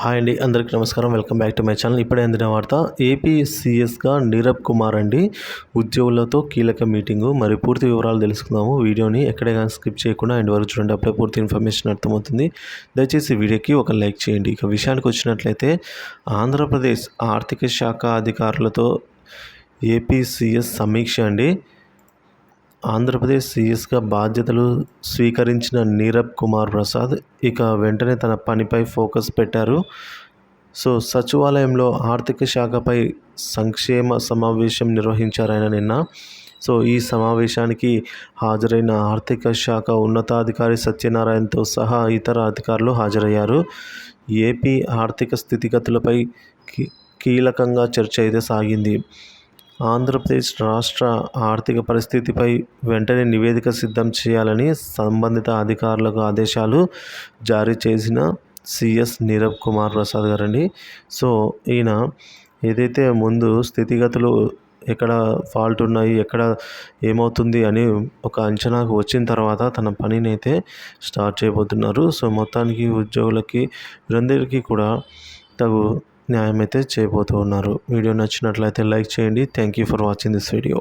Hi అండి, అందరికీ నమస్కారం. Welcome back to my channel. ఇప్పుడే అందిన వార్త, ఏపీ సీఎస్గా నీరబ్ కుమార్ అండి ఉద్యోగులతో కీలక మీటింగు. మరి పూర్తి వివరాలు తెలుసుకుందాము. వీడియోని ఎక్కడే కానీ స్కిప్ చేయకుండా ఎండ్ వరకు చూడండి, అప్పుడే పూర్తి ఇన్ఫర్మేషన్ అర్థమవుతుంది. దయచేసి వీడియోకి ఒక లైక్ చేయండి. ఇక విషయానికి వచ్చినట్లయితే, ఆంధ్రప్రదేశ్ ఆర్థిక శాఖ అధికారులతో ఏపీ సీఎస్ సమీక్ష అండి. ఆంధ్రప్రదేశ్ సీఎస్గా బాధ్యతలు స్వీకరించిన నీరబ్ కుమార్ ప్రసాద్ ఇక వెంటనే తన పనిపై ఫోకస్ పెట్టారు. సచివాలయంలో ఆర్థిక శాఖపై సంక్షేమ సమావేశం నిర్వహించారు ఆయన నిన్న. ఈ సమావేశానికి హాజరైన ఆర్థిక శాఖ ఉన్నతాధికారి సత్యనారాయణతో సహా ఇతర అధికారులు హాజరయ్యారు. ఏపీ ఆర్థిక స్థితిగతులపై కీలకంగా చర్చ అయితే సాగింది. ఆంధ్రప్రదేశ్ రాష్ట్ర ఆర్థిక పరిస్థితిపై వెంటనే నివేదిక సిద్ధం చేయాలని సంబంధిత అధికారులకు ఆదేశాలు జారీ చేసిన సీఎస్ నీరబ్ కుమార్ ప్రసాద్ గారండి. ఈయన ఏదైతే ముందు స్థితిగతులు ఎక్కడ ఫాల్ట్ ఉన్నాయి, ఎక్కడ ఏమవుతుంది అని ఒక అంచనాకు వచ్చిన తర్వాత తన పనిని అయితే స్టార్ట్ చేయబోతున్నారు. మొత్తానికి ఉద్యోగులకి వీరందరికీ కూడా తగు న్యాయం అయితే చేయబోతూ ఉన్నారు. వీడియో నచ్చినట్లయితే లైక్ చేయండి. Thank you for watching this video.